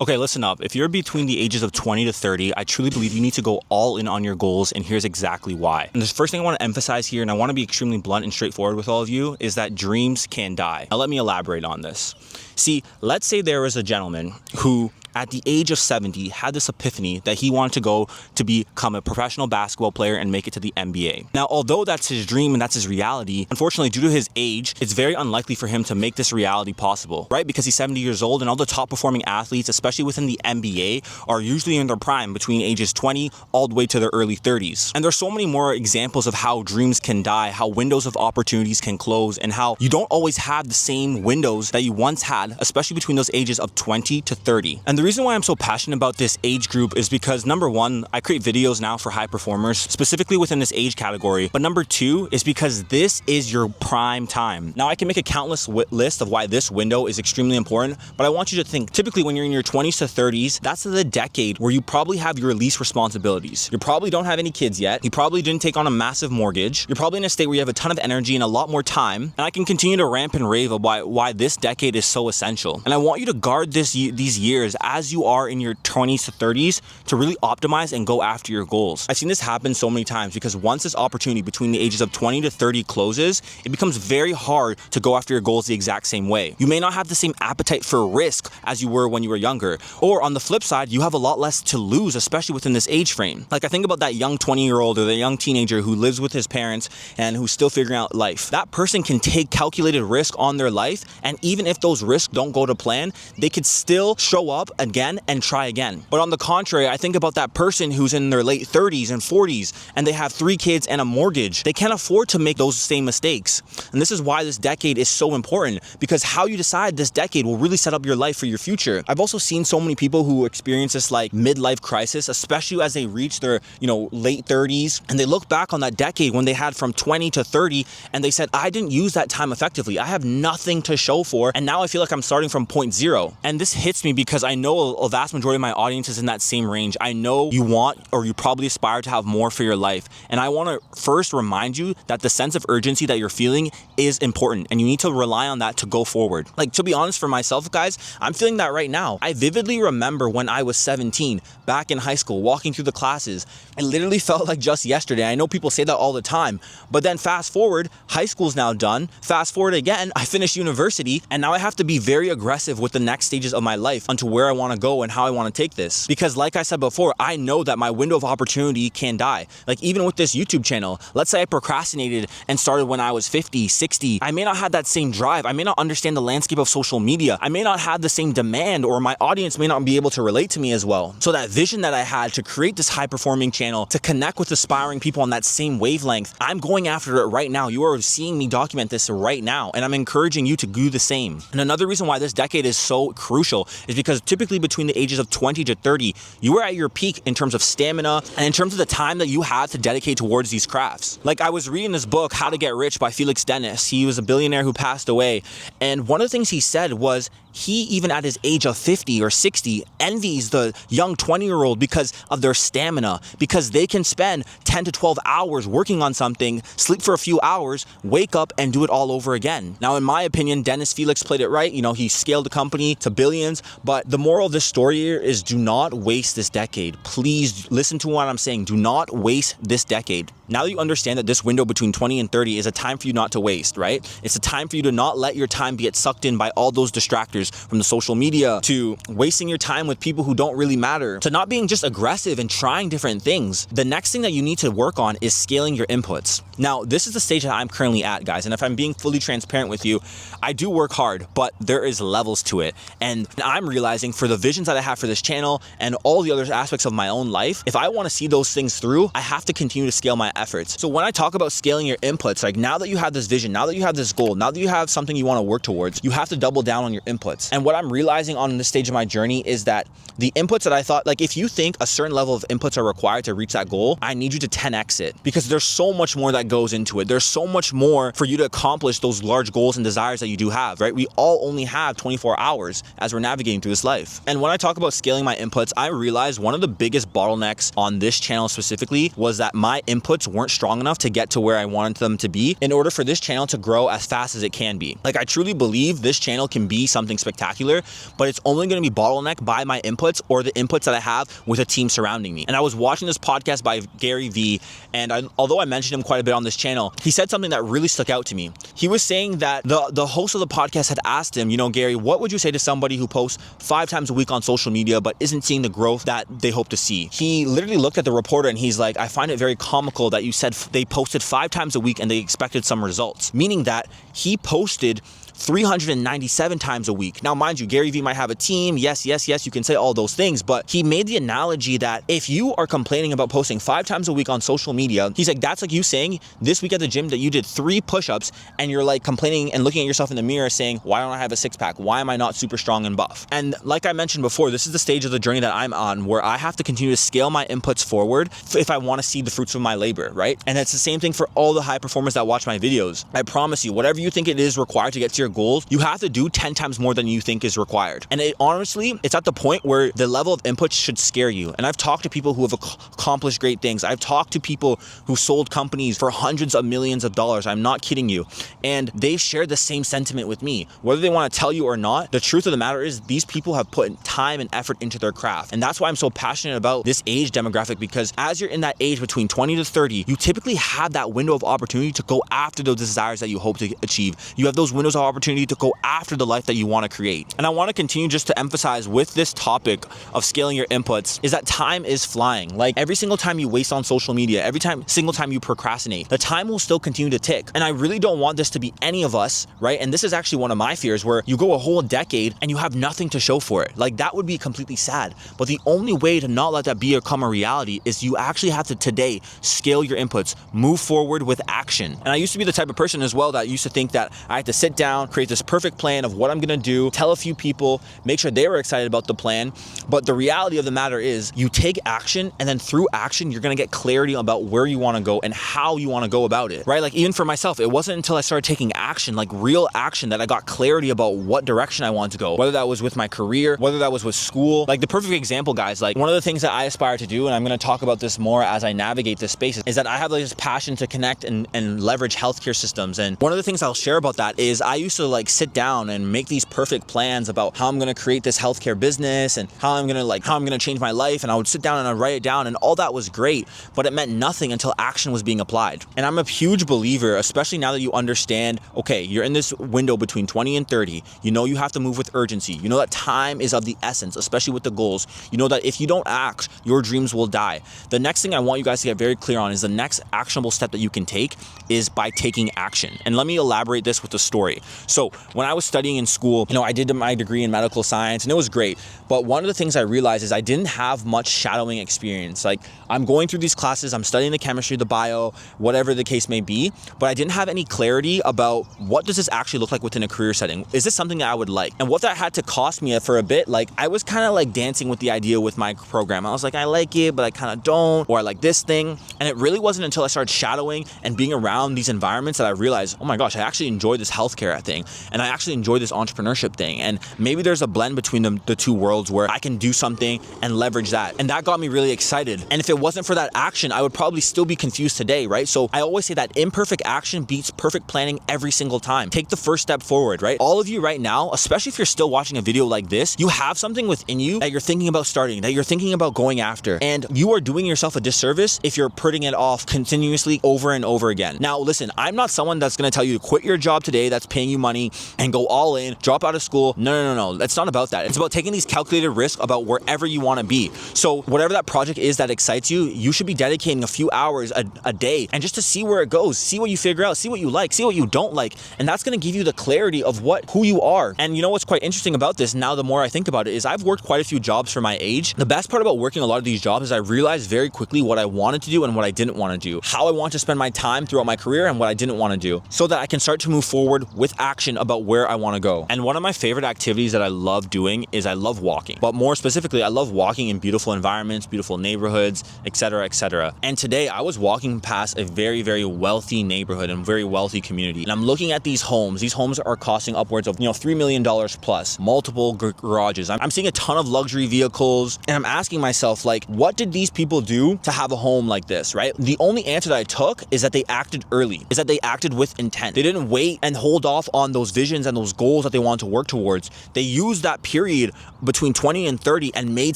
Okay, listen up. If you're between the ages of 20 to 30, I truly believe you need to go all in on your goals, and here's exactly why. And the first thing I want to emphasize here, and I want to be extremely blunt and straightforward with all of you, is that dreams can die. Now, let me elaborate on this. See, let's say there was a gentleman who, at the age of 70, had this epiphany that he wanted to go to become a professional basketball player and make it to the NBA. Now, although that's his dream and that's his reality, unfortunately, due to his age, it's very unlikely for him to make this reality possible, right? Because he's 70 years old, and all the top performing athletes, especially within the NBA, are usually in their prime between ages 20 all the way to their early 30s. And there's so many more examples of how dreams can die, how windows of opportunities can close, and how you don't always have the same windows that you once had, especially between those ages of 20 to 30. And the reason why I'm so passionate about this age group is because, number one, I create videos now for high performers, specifically within this age category. But number two is because this is your prime time. Now, I can make a countless list of why this window is extremely important, but I want you to think, typically when you're in your 20s to 30s, that's the decade where you probably have your least responsibilities. You probably don't have any kids yet. You probably didn't take on a massive mortgage. You're probably in a state where you have a ton of energy and a lot more time. And I can continue to rant and rave about why this decade is so essential. And I want you to guard these years as you are in your 20s to 30s to really optimize and go after your goals. I've seen this happen so many times because once this opportunity between the ages of 20 to 30 closes, it becomes very hard to go after your goals the exact same way. You may not have the same appetite for risk as you were when you were younger. Or on the flip side, you have a lot less to lose, especially within this age frame. Like, I think about that young 20-year-old or the young teenager who lives with his parents and who's still figuring out life. That person can take calculated risk on their life, and even if those risks don't go to plan, they could still show up again and try again. But on the contrary, I think about that person who's in their late 30s and 40s and they have 3 kids and a mortgage. They can't afford to make those same mistakes. And this is why this decade is so important, because how you decide this decade will really set up your life for your future. I've also seen so many people who experience this like midlife crisis, especially as they reach their, late 30s, and they look back on that decade when they had from 20 to 30 and they said, I didn't use that time effectively. I have nothing to show for, and now I feel like I'm starting from point zero. And this hits me because I know a vast majority of my audience is in that same range. I know you want, or you probably aspire to have more for your life. And I want to first remind you that the sense of urgency that you're feeling is important, and you need to rely on that to go forward. Like, to be honest, for myself, guys, I'm feeling that right now. I vividly remember when I was 17, back in high school, walking through the classes. It literally felt like just yesterday. I know people say that all the time, but then fast forward, high school's now done. Fast forward again, I finished university, and now I have to be very aggressive with the next stages of my life onto where I want to go and how I want to take this. Because like I said before, I know that my window of opportunity can die. Like, even with this YouTube channel, let's say I procrastinated and started when I was 50, 60. I may not have that same drive. I may not understand the landscape of social media. I may not have the same demand, or my audience may not be able to relate to me as well. So that vision that I had to create this high performing channel, to connect with aspiring people on that same wavelength, I'm going after it right now. You are seeing me document this right now, and I'm encouraging you to do the same. And another reason why this decade is so crucial is because typically between the ages of 20 to 30, you are at your peak in terms of stamina and in terms of the time that you have to dedicate towards these crafts. Like, I was reading this book, How to Get Rich by Felix Dennis. He was a billionaire who passed away. And one of the things he said was he, even at his age of 50 or 60, envies the young 20-year-old because of their stamina, because they can spend 10 to 12 hours working on something, sleep for a few hours, wake up and do it all over again. Now, in my opinion, Dennis Felix played it right. He scaled the company to billions, but the moral of this story here is do not waste this decade. Please listen to what I'm saying. Do not waste this decade. Now that you understand that this window between 20 and 30 is a time for you not to waste, right? It's a time for you to not let your time get sucked in by all those distractors, from the social media to wasting your time with people who don't really matter, to not being just aggressive and trying different things. The next thing that you need to work on is scaling your inputs. Now, this is the stage that I'm currently at, guys. And if I'm being fully transparent with you, I do work hard, but there is levels to it. And I'm realizing for the visions that I have for this channel and all the other aspects of my own life, if I want to see those things through, I have to continue to scale my efforts. So when I talk about scaling your inputs, like, now that you have this vision, now that you have this goal, now that you have something you want to work towards, you have to double down on your inputs. And what I'm realizing on this stage of my journey is that the inputs that I thought, like, if you think a certain level of inputs are required to reach that goal, I need you to 10x it, because there's so much more that goes into it. There's so much more for you to accomplish those large goals and desires that you do have, right? We all only have 24 hours as we're navigating through this life. And when I talk about scaling my inputs, I realized one of the biggest bottlenecks on this channel specifically was that my inputs weren't strong enough to get to where I wanted them to be in order for this channel to grow as fast as it can be. Like, I truly believe this channel can be something spectacular, but it's only going to be bottlenecked by my inputs or the inputs that I have with a team surrounding me. And I was watching this podcast by Gary Vee, and although I mentioned him quite a bit on this channel, he said something that really stuck out to me. He was saying that the host of the podcast had asked him, Gary, what would you say to somebody who posts 5 times a week on social media but isn't seeing the growth that they hope to see? He literally looked at the reporter and he's like, I find it very comical that you said they posted 5 times a week and they expected some results, meaning that he posted 397 times a week. Now, mind you, Gary Vee might have a team. Yes, you can say all those things, but he made the analogy that if you are complaining about posting 5 times a week on social media, he's like, that's like you saying this week at the gym that you did 3 push-ups and you're like complaining and looking at yourself in the mirror saying, why don't I have a 6-pack? Why am I not super strong and buff? And like I mentioned before, this is the stage of the journey that I'm on where I have to continue to scale my inputs forward if I want to see the fruits of my labor, right? And it's the same thing for all the high performers that watch my videos. I promise you, whatever you think it is required to get to your goals, you have to do 10 times more than you think is required. And honestly, it's at the point where the level of input should scare you. And I've talked to people who have accomplished great things. I've talked to people who sold companies for hundreds of millions of dollars. I'm not kidding you. And they've shared the same sentiment with me. Whether they want to tell you or not, the truth of the matter is these people have put time and effort into their craft. And that's why I'm so passionate about this age demographic, because as you're in that age between 20 to 30, you typically have that window of opportunity to go after those desires that you hope to achieve. You have those windows of opportunity to go after the life that you want to create. And I want to continue just to emphasize with this topic of scaling your inputs is that time is flying. Like every single time you waste on social media, single time you procrastinate, the time will still continue to tick. And I really don't want this to be any of us, right? And this is actually one of my fears, where you go a whole decade and you have nothing to show for it. Like that would be completely sad. But the only way to not let that become a reality is you actually have to today scale your inputs, move forward with action. And I used to be the type of person as well that used to think that I had to sit down, create this perfect plan of what I'm gonna do, tell a few people, make sure they were excited about the plan. But the reality of the matter is you take action, and then through action, you're gonna get clarity about where you wanna go and how you wanna go about it, right? Like even for myself, it wasn't until I started taking action, like real action, that I got clarity about what direction I wanted to go, whether that was with my career, whether that was with school. Like the perfect example, guys, like one of the things that I aspire to do, and I'm gonna talk about this more as I navigate this space, is that I have like this passion to connect and leverage healthcare systems. And one of the things I'll share about that is I used to like sit down and make these perfect plans about how I'm going to create this healthcare business and how I'm going to change my life. And I would sit down and I'd write it down, and all that was great, but it meant nothing until action was being applied. And I'm a huge believer, especially now that you understand, okay, you're in this window between 20 and 30. You know you have to move with urgency. You know that time is of the essence, especially with the goals. You know that if you don't act, your dreams will die. The next thing I want you guys to get very clear on is the next actionable step that you can take is by taking action. And let me elaborate this with a story. So when I was studying in school, I did my degree in medical science and it was great. But one of the things I realized is I didn't have much shadowing experience. Like I'm going through these classes, I'm studying the chemistry, the bio, whatever the case may be, but I didn't have any clarity about what does this actually look like within a career setting? Is this something that I would like? And what that had to cost me for a bit, like I was kind of like dancing with the idea with my program. I was like, I like it, but I kind of don't, or I like this thing. And it really wasn't until I started shadowing and being around these environments that I realized, oh my gosh, I actually enjoy this healthcare thing. And I actually enjoy this entrepreneurship thing. And maybe there's a blend between the two worlds where I can do something and leverage that. And that got me really excited. And if it wasn't for that action, I would probably still be confused today, right? So I always say that imperfect action beats perfect planning every single time. Take the first step forward, right? All of you right now, especially if you're still watching a video like this, you have something within you that you're thinking about starting, that you're thinking about going after. And you are doing yourself a disservice if you're putting it off continuously over and over again. Now, listen, I'm not someone that's going to tell you to quit your job today that's paying you money and go all in, drop out of school. No. It's not about that. It's about taking these calculated risks about wherever you want to be. So whatever that project is that excites you, you should be dedicating a few hours a day and just to see where it goes, see what you figure out, see what you like, see what you don't like. And that's going to give you the clarity of who you are. And you know what's quite interesting about this now, the more I think about it, is I've worked quite a few jobs for my age. The best part about working a lot of these jobs is I realized very quickly what I wanted to do and what I didn't want to do, how I want to spend my time throughout my career and what I didn't want to do, so that I can start to move forward with action about where I want to go. And one of my favorite activities that I love doing is I love walking. But more specifically, I love walking in beautiful environments, beautiful neighborhoods, etc., etc. And today I was walking past a very, very wealthy neighborhood and very wealthy community. And I'm looking at these homes are costing upwards of, $3 million plus, multiple garages. I'm seeing a ton of luxury vehicles, and I'm asking myself, like, what did these people do to have a home like this, right? The only answer that I took is that they acted early, is that they acted with intent. They didn't wait and hold off on those visions and those goals that they wanted to work towards. They used that period between 20 and 30 and made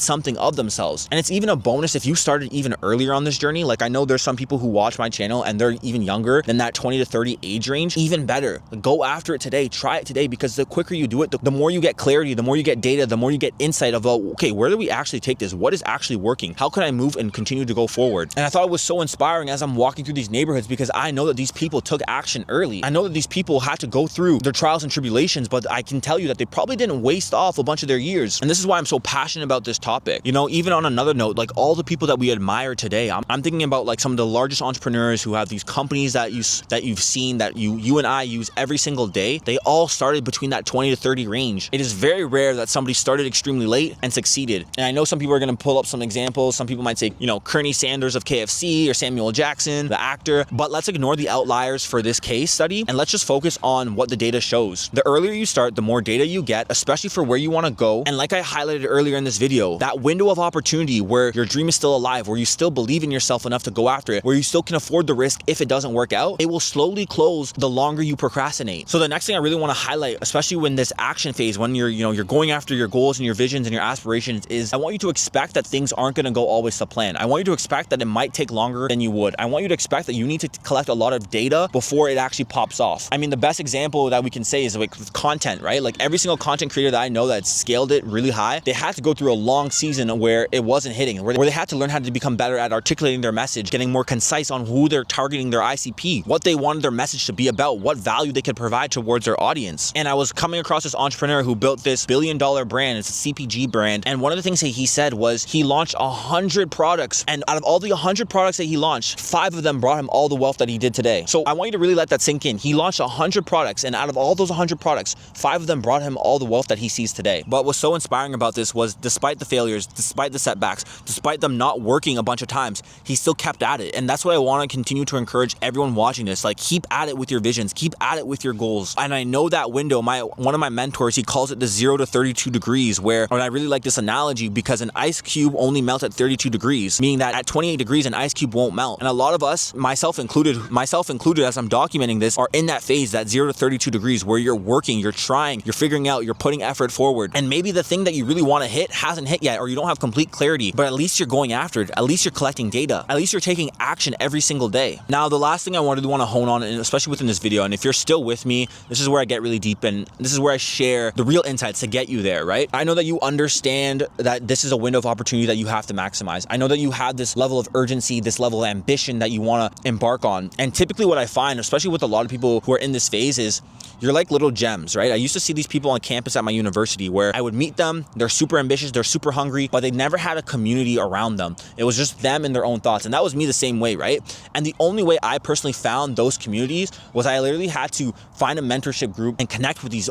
something of themselves. And it's even a bonus if you started even earlier on this journey. Like, I know there's some people who watch my channel and they're even younger than that 20 to 30 age range. Even better, go after it today, try it today, because the quicker you do it, the more you get clarity, the more you get data, the more you get insight about, okay, where do we actually take this? What is actually working? How can I move and continue to go forward? And I thought it was so inspiring as I'm walking through these neighborhoods, because I know that these people took action early. I know that these people had to go through their trials and tribulations, but I can tell you that they probably didn't waste off a bunch of their years. And this is why I'm so passionate about this topic. Even on another note, like all the people that we admire today, I'm thinking about like some of the largest entrepreneurs who have these companies that you've seen, that you and I use every single day. They all started between that 20 to 30 range. It is very rare that somebody started extremely late and succeeded. And I know some people are going to pull up some examples. Some people might say, Kearney Sanders of KFC or Samuel Jackson, the actor, but let's ignore the outliers for this case study and let's just focus on what the data shows. The earlier you start, the more data you get, especially for where you want to go. And like I highlighted earlier in this video, that window of opportunity where your dream is still alive, where you still believe in yourself enough to go after it, where you still can afford the risk if it doesn't work out, it will slowly close the longer you procrastinate. So the next thing I really want to highlight, especially when this action phase, when you're going after your goals and your visions and your aspirations, is I want you to expect that things aren't going to go always to plan. I want you to expect that it might take longer than you would. I want you to expect that you need to collect a lot of data before it actually pops off. I mean, the best example that we can say is like with content, right? Like every single content creator that I know that scaled it really high, they had to go through a long season where it wasn't hitting, where they had to learn how to become better at articulating their message, getting more concise on who they're targeting their ICP, what they wanted their message to be about, what value they could provide towards their audience. And I was coming across this entrepreneur who built this billion-dollar brand. It's a CPG brand. And one of the things that he said was he launched 100 products. And out of all the 100 products that he launched, 5 of them brought him all the wealth that he did today. So I want you to really let that sink in. He launched 100 products, and out of all those 100 products, 5 of them brought him all the wealth that he sees today. But what's so inspiring about this was, despite the failures, despite the setbacks, despite them not working a bunch of times, he still kept at it. And that's what I want to continue to encourage everyone watching this. Like, keep at it with your visions, keep at it with your goals. And I know that window, one of my mentors, he calls it the 0 to 32 degrees, where, and I really like this analogy because an ice cube only melts at 32 degrees, meaning that at 28 degrees, an ice cube won't melt. And a lot of us, myself included, as I'm documenting this, are in that phase, that 0 to 32 degrees, where you're working, you're trying, you're figuring out, you're putting effort forward. And maybe the thing that you really want to hit hasn't hit yet, or you don't have complete clarity, but at least you're going after it. At least you're collecting data. At least you're taking action every single day. Now, the last thing I want to hone on, and especially within this video, and if you're still with me, this is where I get really deep, and this is where I share the real insights to get you there, right? I know that you understand that this is a window of opportunity that you have to maximize. I know that you have this level of urgency, this level of ambition that you want to embark on. And typically what I find, especially with a lot of people who are in this phase, is you're like little gems, right? I used to see these people on campus at my university where I would meet them, they're super ambitious, they're super hungry, but they never had a community around them. It was just them and their own thoughts. And that was me the same way, right? And the only way I personally found those communities was I literally had to find a mentorship group and connect with these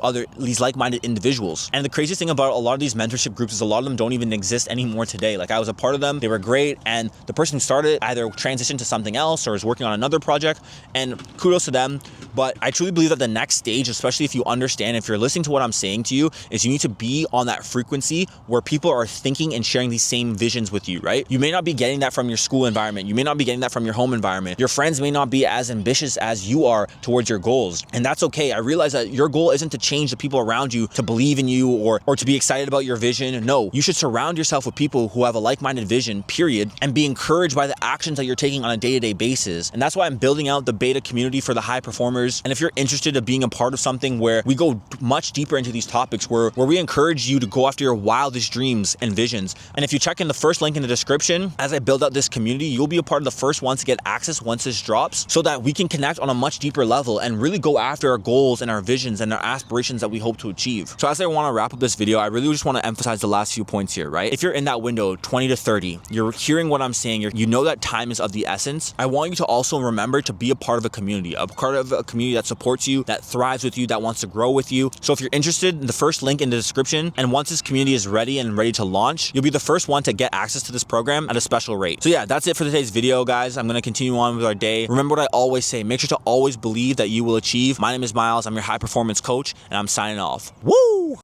like-minded individuals. And the craziest thing about a lot of these mentorship groups is a lot of them don't even exist anymore today. Like, I was a part of them, they were great, and the person who started either transitioned to something else or is working on another project, and kudos to them. But I truly believe that the next stage, especially if you understand, if you're listening to what I'm saying to you, is you need to be on that frequency where people are thinking and sharing these same visions with you, right? You may not be getting that from your school environment. You may not be getting that from your home environment. Your friends may not be as ambitious as you are towards your goals. And that's okay. I realize that your goal isn't to change the people around you to believe in you or to be excited about your vision. No, you should surround yourself with people who have a like-minded vision, period, and be encouraged by the actions that you're taking on a day-to-day basis. And that's why I'm building out the beta community for the high performers. And if you're interested in being a part of something where we go much deeper into these topics, where we encourage you to go after your wildest dreams and visions. And if you check in the first link in the description, as I build out this community, you'll be a part of the first ones to get access once this drops, so that we can connect on a much deeper level and really go after our goals and our visions and our aspirations that we hope to achieve. So as I want to wrap up this video, I really just want to emphasize the last few points here, right? If you're in that window, 20 to 30, you're hearing what I'm saying, you know that time is of the essence. I want you to also remember to be a part of a community that supports you, that thrives with you, that wants to grow with you. So if you're interested, in the first link in the description, and once this community is ready to launch, you'll be the first one to get access to this program at a special rate. So yeah, that's it for today's video, guys. I'm going to continue on with our day. Remember what I always say, make sure to always believe that you will achieve. My name is Miles. I'm your high performance coach, and I'm signing off. Woo!